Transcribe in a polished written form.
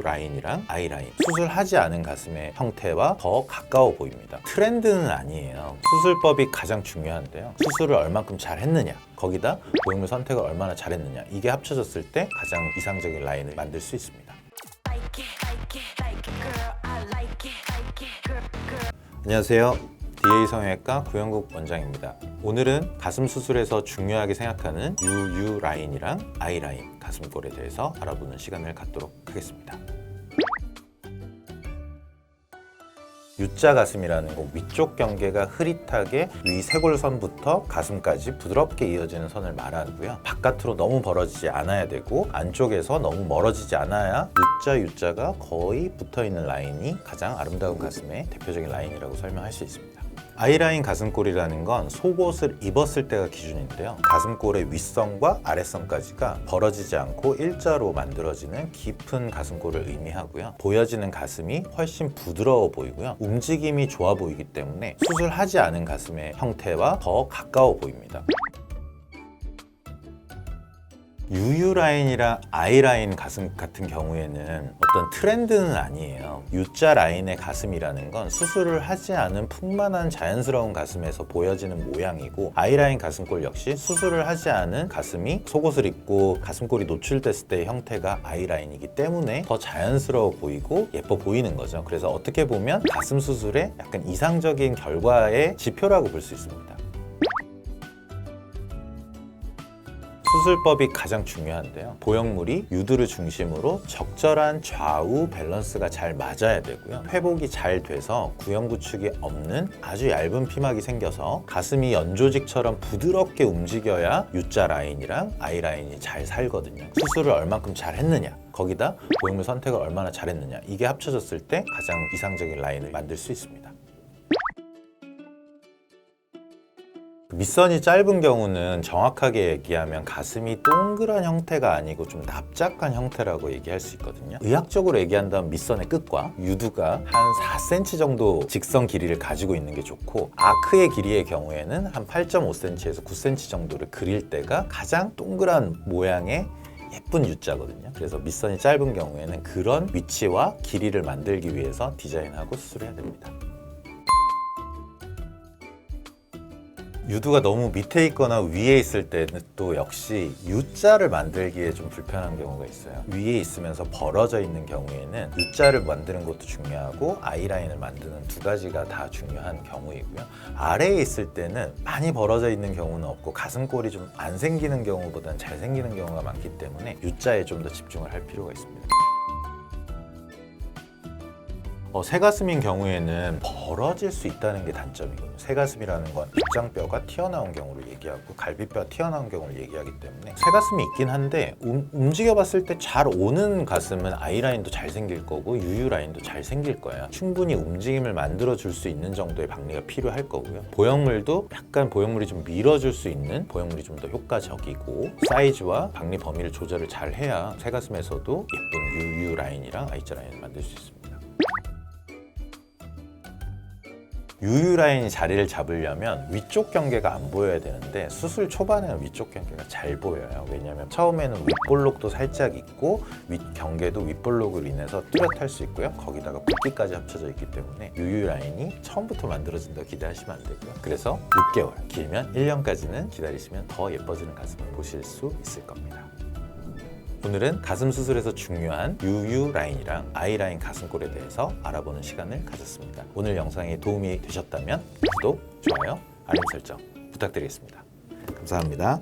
라인이랑 아이라인, 수술하지 않은 가슴의 형태와 더 가까워 보입니다. 트렌드는 아니에요. 수술법이 가장 중요한데요. 수술을 얼만큼 잘 했느냐, 거기다 보형물 선택을 얼마나 잘했느냐, 이게 합쳐졌을 때 가장 이상적인 라인을 만들 수 있습니다. 안녕하세요. DA 성형외과 구영국 원장입니다. 오늘은 가슴 수술에서 중요하게 생각하는 UU 라인이랑 I 라인, 가슴골에 대해서 알아보는 시간을 갖도록 하겠습니다. U자 가슴이라는 거, 위쪽 경계가 흐릿하게 위 쇄골선부터 가슴까지 부드럽게 이어지는 선을 말하고요. 바깥으로 너무 벌어지지 않아야 되고 안쪽에서 너무 멀어지지 않아야 U자가 거의 붙어있는 라인이 가장 아름다운 가슴의 대표적인 라인이라고 설명할 수 있습니다. I라인 가슴골이라는 건 속옷을 입었을 때가 기준인데요. 가슴골의 윗선과 아랫선까지가 벌어지지 않고 일자로 만들어지는 깊은 가슴골을 의미하고요. 보여지는 가슴이 훨씬 부드러워 보이고요. 움직임이 좋아 보이기 때문에 수술하지 않은 가슴의 형태와 더 가까워 보입니다. UU 라인이랑 I 라인 가슴 같은 경우에는 어떤 트렌드는 아니에요. U자 라인의 가슴이라는 건 수술을 하지 않은 풍만한 자연스러운 가슴에서 보여지는 모양이고, I 라인 가슴골 역시 수술을 하지 않은 가슴이 속옷을 입고 가슴골이 노출됐을 때의 형태가 I 라인이기 때문에 더 자연스러워 보이고 예뻐 보이는 거죠. 그래서 어떻게 보면 가슴 수술의 약간 이상적인 결과의 지표라고 볼 수 있습니다. 수술법이 가장 중요한데요. 보형물이 유두를 중심으로 적절한 좌우 밸런스가 잘 맞아야 되고요. 회복이 잘 돼서 구형구축이 없는 아주 얇은 피막이 생겨서 가슴이 연조직처럼 부드럽게 움직여야 U자 라인이랑 I 라인이 잘 살거든요. 수술을 얼만큼 잘 했느냐, 거기다 보형물 선택을 얼마나 잘했느냐, 이게 합쳐졌을 때 가장 이상적인 라인을 만들 수 있습니다. 밑선이 짧은 경우는 정확하게 얘기하면 가슴이 동그란 형태가 아니고 좀 납작한 형태라고 얘기할 수 있거든요. 의학적으로 얘기한다면 밑선의 끝과 유두가 한 4cm 정도 직선 길이를 가지고 있는 게 좋고, 아크의 길이의 경우에는 한 8.5cm에서 9cm 정도를 그릴 때가 가장 동그란 모양의 예쁜 U자거든요. 그래서 밑선이 짧은 경우에는 그런 위치와 길이를 만들기 위해서 디자인하고 수술해야 됩니다. 유두가 너무 밑에 있거나 위에 있을 때는 또 역시 U자를 만들기에 좀 불편한 경우가 있어요. 위에 있으면서 벌어져 있는 경우에는 U자를 만드는 것도 중요하고 I라인을 만드는 두 가지가 다 중요한 경우이고요. 아래에 있을 때는 많이 벌어져 있는 경우는 없고 가슴골이 좀 안 생기는 경우보다는 잘 생기는 경우가 많기 때문에 U자에 좀 더 집중을 할 필요가 있습니다. 새가슴인 경우에는 벌어질 수 있다는 게 단점이거든요. 새가슴이라는 건 입장뼈가 튀어나온 경우를 얘기하고 갈비뼈가 튀어나온 경우를 얘기하기 때문에 새가슴이 있긴 한데 움직여봤을 때 잘 오는 가슴은 I라인도 잘 생길 거고 UU 라인도 잘 생길 거예요. 충분히 움직임을 만들어줄 수 있는 정도의 박리가 필요할 거고요. 보형물도 약간 보형물이 좀 밀어줄 수 있는 보형물이 좀 더 효과적이고, 사이즈와 박리 범위를 조절을 잘 해야 새가슴에서도 예쁜 UU 라인이랑 I자 라인을 만들 수 있습니다. UU 라인이 자리를 잡으려면 위쪽 경계가 안 보여야 되는데 수술 초반에는 위쪽 경계가 잘 보여요. 왜냐하면 처음에는 윗볼록도 살짝 있고 윗 경계도 윗볼록으로 인해서 뚜렷할 수 있고요. 거기다가 붓기까지 합쳐져 있기 때문에 UU 라인이 처음부터 만들어진다고 기대하시면 안 되고요. 그래서 6개월, 길면 1년까지는 기다리시면 더 예뻐지는 가슴을 보실 수 있을 겁니다. 오늘은 가슴 수술에서 중요한 UU 라인이랑 I 라인 가슴골에 대해서 알아보는 시간을 가졌습니다. 오늘 영상이 도움이 되셨다면 구독, 좋아요, 알림 설정 부탁드리겠습니다. 감사합니다.